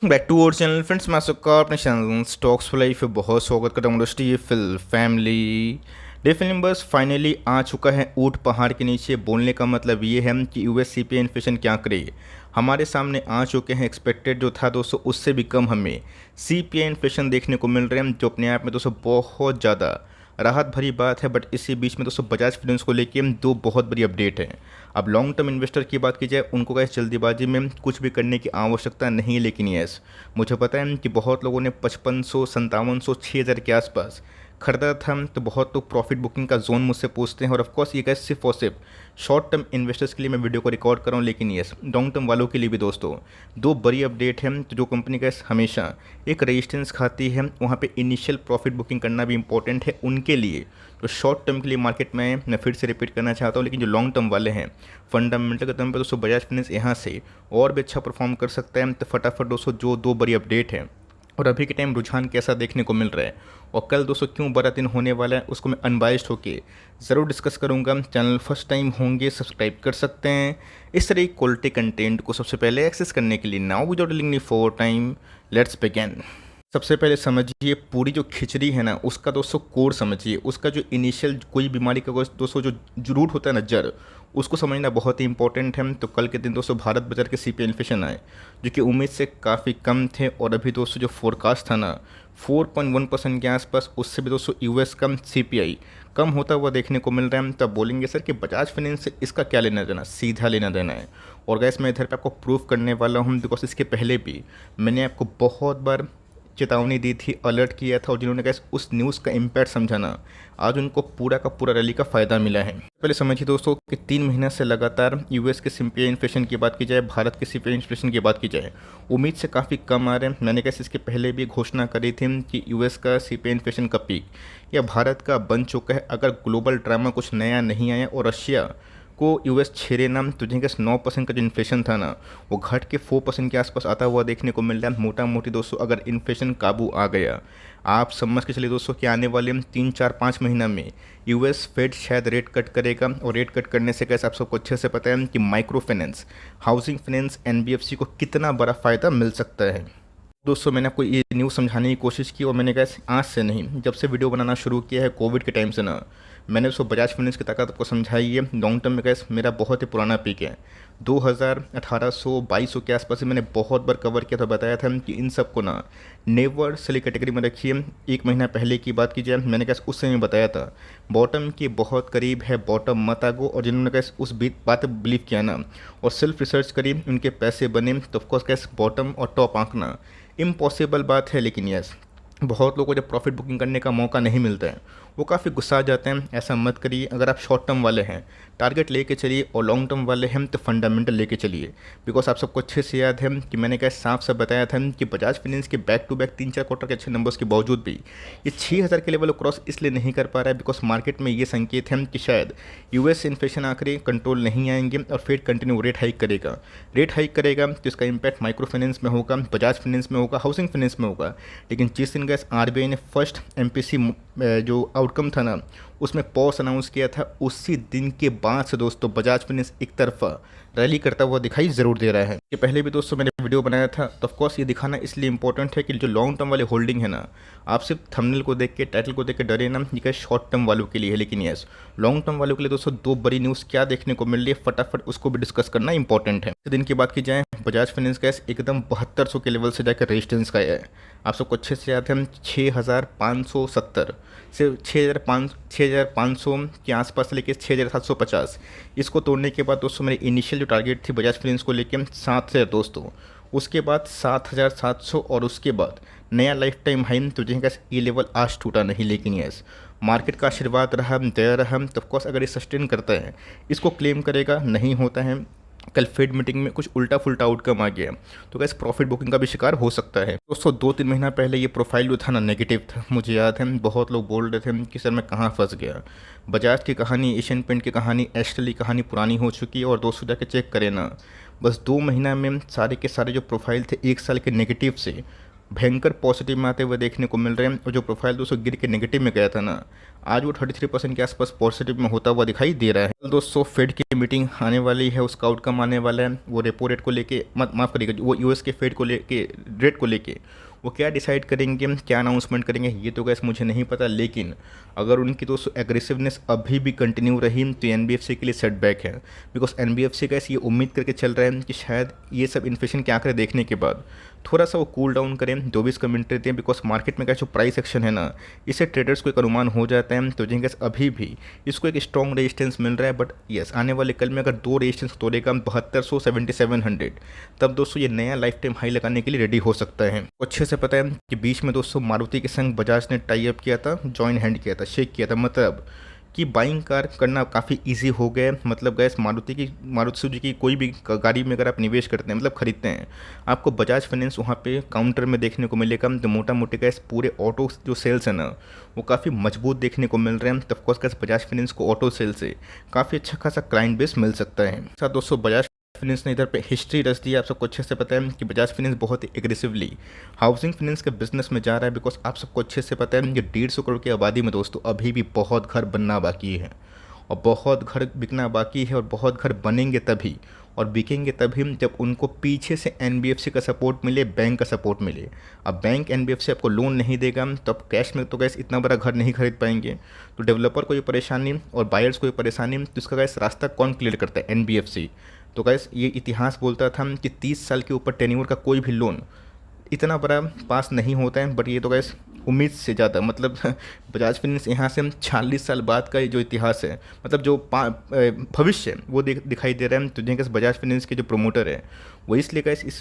Back to our channel friends, मैं सबका अपने चैनल स्टॉक्स फॉर लाइफ में बहुत स्वागत करता हूँ। दोस्तों, ये fill family definite numbers finally आ चुका है ऊंट पहाड़ के नीचे। बोलने का मतलब ये है कि यूएस सीपीआई इन्फ्लेशन क्या करे, हमारे सामने आ चुके हैं। एक्सपेक्टेड जो था दोस्तों उससे भी कम हमें सीपीआई इन्फ्लेशन देखने को मिल रहे हैं, जो अपने आप में दोस्तों बहुत ज़्यादा राहत भरी बात है। बट इसी बीच में दोस्तों बजाज फाइनेंस को लेके दो बहुत बड़ी अपडेट है। अब लॉन्ग टर्म इन्वेस्टर की बात की जाए, उनको कैसे जल्दीबाजी में कुछ भी करने की आवश्यकता नहीं है। लेकिन यस, मुझे पता है कि बहुत लोगों ने 5500, 5700, 6000 के आसपास खरीदा था, तो बहुत लोग प्रॉफिट बुकिंग का जोन मुझसे पूछते हैं। और ऑफकोर्स ये कैसे सिर्फ और सिर्फ शॉर्ट टर्म इन्वेस्टर्स के लिए मैं वीडियो को रिकॉर्ड कर रहा हूँ, लेकिन यस लॉन्ग टर्म वालों के लिए भी दोस्तों दो बड़ी अपडेट है। तो जो कंपनी का हमेशा एक रेजिस्टेंस खाती है, वहाँ पे इनिशियल प्रॉफिट बुकिंग करना भी इंपॉर्टेंट है उनके लिए। तो शॉर्ट टर्म के लिए मार्केट में मैं फिर से रिपीट करना चाहता हूँ, लेकिन जो लॉन्ग टर्म वाले हैं फंडामेंटल के दम पे दोस्तों बजाज फाइनेंस यहाँ से और भी अच्छा परफॉर्म कर सकता है। तो फटाफट दोस्तों जो दो बड़ी अपडेट है और अभी के टाइम रुझान कैसा देखने को मिल रहा है, और कल दोस्तों क्यों बड़ा दिन होने वाला है, उसको मैं अनबाइस्ड होके ज़रूर डिस्कस करूंगा। चैनल फर्स्ट टाइम होंगे सब्सक्राइब कर सकते हैं इस तरह की क्वालिटी कंटेंट को सबसे पहले एक्सेस करने के लिए। Now without dealing knee for time, let's begin. सबसे पहले समझिए पूरी जो खिचड़ी है ना, उसका दोस्तों कोर समझिए। उसका जो इनिशियल कोई बीमारी का दोस्तों जो रूट होता है ना, जड़, उसको समझना बहुत ही इंपॉर्टेंट है। तो कल के दिन दोस्तों भारत बाजार के सीपीआई इन्फ्लेशन आए, जो कि उम्मीद से काफ़ी कम थे। और अभी दोस्तों जो फोरकास्ट था ना 4.1% के आसपास, उससे भी दोस्तों यूएस कम सीपीआई कम होता हुआ देखने को मिल रहा है। तब बोलेंगे सर कि बजाज फाइनेंस से इसका क्या लेना देना, सीधा लेना देना है। और गैस मैं इधर पे आपको प्रूफ करने वाला हूँ, बिकॉज इसके पहले भी मैंने आपको बहुत बार चेतावनी दी थी, अलर्ट किया था, और जिन्होंने कहा उस न्यूज़ का इम्पैक्ट समझाना, आज उनको पूरा का पूरा रैली का फ़ायदा मिला है। पहले समझिए दोस्तों कि 3 महीने से लगातार यूएस के सीपीआई इन्फ्लेशन की बात की जाए, भारत के सीपीआई इन्फ्लेशन की बात की जाए, उम्मीद से काफ़ी कम आ रहे हैं। मैंने कैसे इसके पहले भी घोषणा करी थी कि यूएस का सीपीआई इन्फ्लेशन का पीक या भारत का बन चुका है, अगर ग्लोबल ड्रामा कुछ नया नहीं आया और रशिया को यूएस छेड़े ना। तो जिनके 9% का जो इन्फ्लेशन था ना, वो घट के 4% के आसपास आता हुआ देखने को मिल रहा है। मोटा मोटी दोस्तों अगर इन्फ्लेशन काबू आ गया, आप समझ के चलिए दोस्तों कि आने वाले 3, 4, 5 महीना में यूएस फेड शायद रेट कट करेगा। और रेट कट करने से कैसे आप सबको अच्छे से पता है कि micro finance, housing finance, NBFC को कितना बड़ा फ़ायदा मिल सकता है। दोस्तों मैंने आपको ये न्यूज़ समझाने की कोशिश की, और मैंने कहा आज से नहीं, जब से वीडियो बनाना शुरू किया है कोविड के टाइम से ना, मैंने उसको बजाज फाइनेंस की ताकत आपको समझाई है। लॉन्ग टर्म में कैसे मेरा बहुत ही पुराना पीक है 2018-2200 के आसपास से मैंने बहुत बार कवर किया था, बताया था कि इन सब को ना नेवर सेल कैटेगरी में रखिए। एक महीना पहले की बात की जाए, मैंने कैसे उस समय बताया था बॉटम के बहुत करीब है, बॉटम मत आगो। और जिन्होंने कैसे उस बात पर बिलीव किया ना और सेल्फ रिसर्च करी, उनके पैसे बने। तो ऑफकोर्स कैसे बॉटम और टॉप आंकना इम्पॉसिबल बात है, लेकिन यस बहुत लोगों को जब प्रॉफिट बुकिंग करने का मौका नहीं मिलता है, वो काफ़ी गुस्सा आ जाते हैं। ऐसा मत करिए। अगर आप शॉर्ट टर्म वाले हैं टारगेट लेके चलिए, और लॉन्ग टर्म वाले हैं तो फंडामेंटल लेके चलिए। बिकॉज आप सबको अच्छे से याद है कि मैंने क्या साफ साफ बताया था कि बजाज फाइनेंस के बैक टू बैक 3, 4 क्वार्टर के अच्छे नंबर्स के बावजूद भी ये 6000 के लेवल को क्रॉस इसलिए नहीं कर पा रहा है, बिकॉज मार्केट में ये संकेत है कि शायद यूएस इन्फ्लेशन आखिरी कंट्रोल नहीं आएंगे और फेड कंटिन्यू रेट हाइक करेगा। रेट हाइक करेगा तो इसका इम्पैक्ट माइक्रो फाइनेंस में होगा, बजाज फाइनेंस में होगा, हाउसिंग फाइनेंस में होगा। लेकिन जिस दिन गैस आरबीआई ने फर्स्ट एमपीसी जो आउटकम था ना, उसमें पॉज अनाउंस किया था, उसी दिन के बाद से दोस्तों बजाज फाइनेंस एक तरफा रैली करता हुआ दिखाई ज़रूर दे रहा है। ये पहले भी दोस्तों मैंने वीडियो बनाया था, तो ऑफकोर्स ये दिखाना इसलिए इंपॉर्टेंट है कि जो लॉन्ग टर्म वाले होल्डिंग है ना, आप सिर्फ थंबनेल को देख के, टाइटल को देख के डरे ना, ये शॉर्ट टर्म वालों के लिए है। लेकिन यस लॉन्ग टर्म वालों के लिए दोस्तों दो बड़ी न्यूज़ क्या देखने को मिल रही है, फटाफट उसको भी डिस्कस करना इंपॉर्टेंट है। दिन की बात की जाए, बजाज फाइनेंस का एकदम 7200 के लेवल से जाकर रेजिस्टेंस का है। आप सबको अच्छे से याद है 6570 से 6500 के आसपास लेके 6750, इसको तोड़ने के बाद दोस्तों मेरी इनिशियल जो टारगेट थी बजाज फाइनेंस को लेके 7000 दोस्तों, उसके बाद 7700, और उसके बाद नया लाइफ टाइम हाई। तो जिनका ये लेवल आज टूटा नहीं, लेकिन यस मार्केट का आशीर्वाद रहा, दया रहा। तो ऑफकोर्स अगर ये सस्टेन करता है, इसको क्लेम करेगा, नहीं होता है कल फेड मीटिंग में कुछ उल्टा फुल्टा आउटकम आ गया, तो कैसे प्रॉफिट बुकिंग का भी शिकार हो सकता है। दोस्तों 2-3 महीना पहले ये प्रोफाइल जो था ना नेगेटिव था, मुझे याद है बहुत लोग बोल रहे थे कि सर मैं कहाँ फंस गया। बजाज की कहानी, एशियन पेंट की कहानी, एस्टेल की कहानी पुरानी हो चुकी है। और दोस्तों जाके चेक करें ना, बस 2 महीना में सारे के सारे जो प्रोफाइल थे 1 साल के नेगेटिव से भयंकर पॉजिटिव में आते हुए देखने को मिल रहे हैं, और जो प्रोफाइल दोस्तों गिर के नेगेटिव में गया था ना, आज वो 33% के आसपास पॉजिटिव में होता हुआ दिखाई दे रहा है। कल दोस्तों फेड की मीटिंग आने वाली है, उसका आउटकम आने वाला है। वो रेपो रेट को लेके माफ़ करिएगा, वो यूएस के फेड को लेके रेट को लेके वो क्या डिसाइड करेंगे, क्या अनाउंसमेंट करेंगे, ये तो गैस मुझे नहीं पता। लेकिन अगर उनकी दोस्तों एग्रेसिवनेस अभी भी कंटिन्यू रही तो एनबीएफसी के लिए सेटबैक है। बिकॉज एनबीएफसी गैस ये उम्मीद करके चल रहा है कि शायद ये सब इन्फ्लेशन के आंकड़े देखने के बाद थोड़ा सा वो कूल डाउन करें, 24 का मिनट देते हैं। बिकॉज मार्केट में क्या जो प्राइस एक्शन है ना, इससे ट्रेडर्स को एक अनुमान हो जाता है। तो जिनके अभी भी इसको एक स्ट्रॉन्ग रेजिस्टेंस मिल रहा है, बट यस आने वाले कल में अगर 2 रेजिस्टेंस तोड़ेगा 7200 7700, तब दोस्तों ये नया लाइफ टाइम हाई लगाने के लिए रेडी हो सकता है। अच्छे से पता है कि बीच में दोस्तों मारुति के संग बजाज ने टाई अप किया था, जॉइन हैंड किया था, शेक किया था, मतलब कि बाइंग कार करना काफ़ी इजी हो गया। मतलब गैस मारुति सुजुकी कोई भी गाड़ी में अगर आप निवेश करते हैं, मतलब खरीदते हैं, आपको बजाज फाइनेंस वहाँ पे काउंटर में देखने को मिलेगा। तो मोटा मोटी गैस पूरे ऑटो जो सेल्स है ना, वो काफ़ी मजबूत देखने को मिल रहे हैं। तो ऑफकोर्स गैस बजाज फाइनेंस को ऑटो सेल से काफ़ी अच्छा खासा क्लाइंट बेस मिल सकता है। साथ दोस्तों बजाज फाइनेंस ने इधर पे हिस्ट्री रच दी है। आप सबको अच्छे से पता है कि बजाज फाइनेंस बहुत ही एग्रेसिवली हाउसिंग फाइनेंस के बिजनेस में जा रहा है। बिकॉज आप सबको अच्छे से पता है कि 150 करोड़ की आबादी में दोस्तों अभी भी बहुत घर बनना बाकी है, और बहुत घर बिकना बाकी है, और बहुत घर बनेंगे तभी और बिकेंगे तभी जब उनको पीछे से एनबीएफसी का सपोर्ट मिले, बैंक का सपोर्ट मिले। अब बैंक एनबीएफसी आपको लोन नहीं देगा तो आप कैश में तो गैस इतना बड़ा घर नहीं खरीद पाएंगे। तो डेवलपर को ये परेशानी और बायर्स को ये परेशानी, तो इसका गैस रास्ता कौन क्लियर करता है? एनबीएफसी। तो गैस ये इतिहास बोलता था कि 30 साल के ऊपर टेन्योर का कोई भी लोन इतना बड़ा पास नहीं होता है, बट ये तो गैस उम्मीद से ज़्यादा, मतलब बजाज फाइनेंस यहाँ से हम 40 साल बाद का ये जो इतिहास है, मतलब जो भविष्य वो दिखाई दे रहा है। तो जिनके बजाज फाइनेंस के जो प्रोमोटर है वो इसलिए गैस इस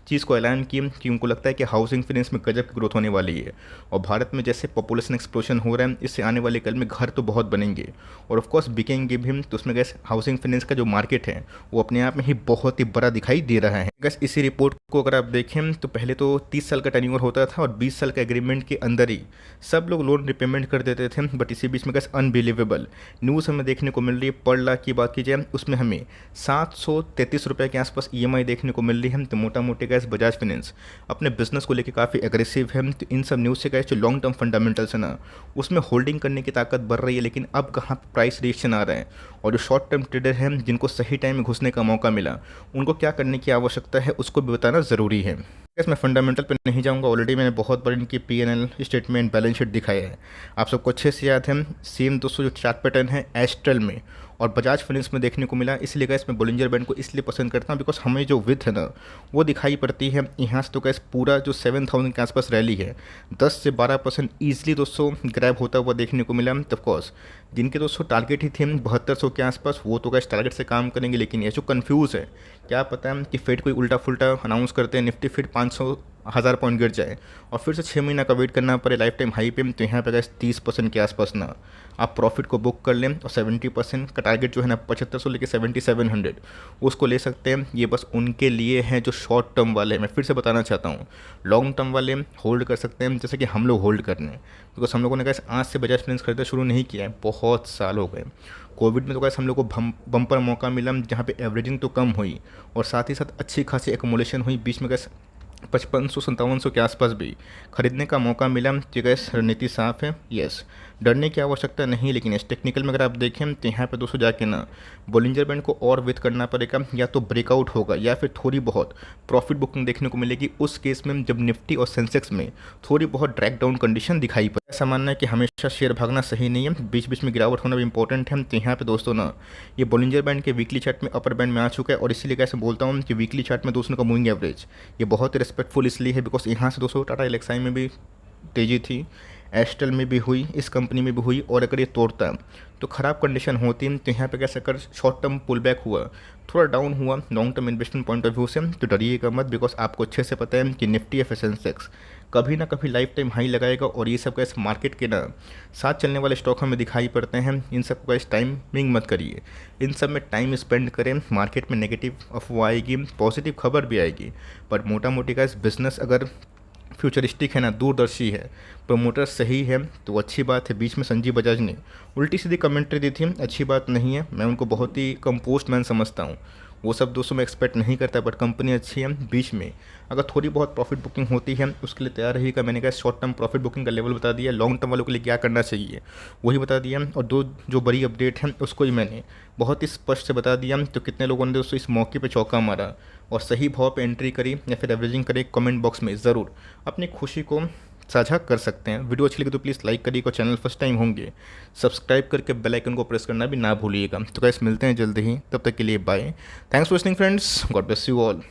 चीज़ को ऐलान किया कि उनको लगता है कि हाउसिंग फाइनेंस में गजब की ग्रोथ होने वाली है, और भारत में जैसे पॉपुलेशन एक्सप्लोजन हो रहा है, इससे आने वाले कल में घर तो बहुत बनेंगे और ऑफकोर्स बिकेंगे भी। तो उसमें गैस हाउसिंग फाइनेंस का जो मार्केट है वो अपने आप में ही बहुत ही बड़ा दिखाई दे रहा है। गैस इसी रिपोर्ट को अगर आप देखें तो पहले तो 30 साल का टेन्योर होता था और 20 साल का एग्रीमेंट के अंदर ही सब लोग लोन रिपेमेंट कर देते थे। बट इसी बीच में गैस अनबिलीवेबल न्यूज़ हमें देखने को मिल रही है। पर लाख की बात की जाए उसमें हमें 733 रुपये के आसपास ईएमआई देखने को मिल रही है। तो मोटा मोटी गैस बजाज फाइनेंस अपने बिजनेस को लेकर काफ़ी एग्रेसिव है। तो इन सब न्यूज़ से गैस जो लॉन्ग टर्म फंडामेंटल्स है ना, उसमें होल्डिंग करने की ताकत बढ़ रही है। लेकिन अब कहाँ प्राइस रिएक्शन आ रहा है, और जो शॉर्ट टर्म ट्रेडर हैं जिनको सही टाइम में घुसने का मौका मिला, उनको क्या करने की आवश्यकता है उसको भी बताना ज़रूरी है। मैं फंडामेंटल पे नहीं जाऊंगा, ऑलरेडी मैंने बहुत बार इनकी पीएनएल स्टेटमेंट बैलेंस शीट दिखाया है, आप सबको अच्छे से याद है। सेम दोस्तों जो चार्ट पैटर्न है एस्ट्रल में और बजाज फाइनेंस में देखने को मिला, इसलिए गैस मैं बोलिंजर बैंड को इसलिए पसंद करता हूँ बिकॉज हमें जो विथ है ना वो दिखाई पड़ती है। यहाँ से तो गैस पूरा जो 7000 के आसपास रैली है 10 से 12% ईजिली दोस्तों ग्रैब होता हुआ देखने को मिला। ऑफकोर्स जिनके दोस्तों टारगेट ही थे 7200 के आसपास, वो तो गैस टारगेट से काम करेंगे। लेकिन ये जो कन्फ्यूज़ है, क्या पता है कि फेड कोई उल्टा फुल्टा अनाउंस करते हैं, निफ्टी फिर 500,000 पॉइंट गिर जाए और फिर से 6 महीना का वेट करना पड़े लाइफ टाइम हाई पे। तो यहाँ पे गैस 30% के आसपास ना आप प्रॉफिट को बुक कर लें, और 70% का टारगेट जो है ना 7500 लेके 7700 उसको ले सकते हैं। ये बस उनके लिए है जो शॉर्ट टर्म वाले हैं। मैं फिर से बताना चाहता हूँ, लॉन्ग टर्म वाले होल्ड कर सकते हैं, जैसे कि हम लोग होल्ड कर रहे हैं। बिकॉज हम लोगों ने गैस आज से बजाज फाइनेंस खरीदना शुरू नहीं किया है, बहुत साल हो गए। कोविड में तो गैस हम लोग को बम्पर मौका मिला जहाँ पे एवरेजिंग तो कम हुई और साथ ही साथ अच्छी खासी एकोमोलेशन हुई। बीच में गैस 5500-5700 के आसपास भी खरीदने का मौका मिला। तो गैस रणनीति साफ है, यस डरने की आवश्यकता नहीं। लेकिन इस टेक्निकल में अगर आप देखें तो यहाँ पे दोस्तों जाके ना बोलिंजर बैंड को और विथ करना पड़ेगा, या तो ब्रेकआउट होगा या फिर थोड़ी बहुत प्रॉफिट बुकिंग देखने को मिलेगी उस केस में जब निफ्टी और सेंसेक्स में थोड़ी बहुत ड्रैग डाउन कंडीशन दिखाई पड़े। ऐसा मानना है कि हमेशा शेयर भागना सही नहीं है, बीच बीच में गिरावट होना भी इंपॉर्टेंट है। तो यहाँ पे दोस्तों ना ये बोलिंजर बैंड के वीकली चार्ट में अपर बैंड में आ चुका है, और इसीलिए कैसे बोलता हूँ कि वीकली चार्ट में दोस्तों का मूविंग एवरेज ये बहुत ही रिस्पेक्टफुल इसलिए है बिकॉज यहाँ से दोस्तों टाटा एलेक्साई में भी तेज़ी थी, एस्ट्रल में भी हुई, इस कंपनी में भी हुई, और अगर ये तोड़ता तो ख़राब कंडीशन होती। तो यहाँ पे कैसे अगर शॉर्ट टर्म पुल बैक हुआ, थोड़ा डाउन हुआ long term investment point of view से, तो डरिएगा मत। बिकॉज आपको अच्छे से पता है कि निफ्टी या सेंसेक्स कभी ना कभी लाइफ टाइम हाई लगाएगा, और ये सब का इस मार्केट के ना साथ चलने वाले स्टॉक हमें दिखाई पड़ते हैं। इन सब का इस टाइमिंग मत करिए, इन सब में टाइम स्पेंड करें। मार्केट में नेगेटिव अफवाह आएगी, पॉजिटिव खबर भी आएगी, बट मोटा मोटी का इस बिजनेस अगर फ्यूचरिस्टिक है ना, दूरदर्शी है, प्रमोटर सही है तो अच्छी बात है। बीच में संजीव बजाज ने उल्टी सीधी कमेंट्री दी थी, अच्छी बात नहीं है। मैं उनको बहुत ही कंपोस्ट मैन समझता हूँ। वो सब दोस्तों मैं एक्सपेक्ट नहीं करता, बट कंपनी अच्छी है। बीच में अगर थोड़ी बहुत प्रॉफिट बुकिंग होती है उसके लिए तैयार रहिएगा। मैंने कहा शॉर्ट टर्म प्रॉफिट बुकिंग का लेवल बता दिया, लॉन्ग टर्म वालों के लिए क्या करना चाहिए वही बता दिया, और दो जो बड़ी अपडेट है उसको ही मैंने बहुत ही स्पष्ट से बता दिया। तो कितने लोगों ने दोस्तों इस मौके पे चौका मारा और सही भाव पे एंट्री करी या फिर एवरेजिंग करी, कमेंट बॉक्स में ज़रूर अपनी खुशी को साझा कर सकते हैं। वीडियो अच्छी लगी तो प्लीज़ लाइक करिएगा, चैनल फर्स्ट टाइम होंगे सब्सक्राइब करके बेल आइकन को प्रेस करना भी ना भूलिएगा। तो गाइस मिलते हैं जल्दी ही, तब तक के लिए bye. Thanks for listening friends, God bless you all.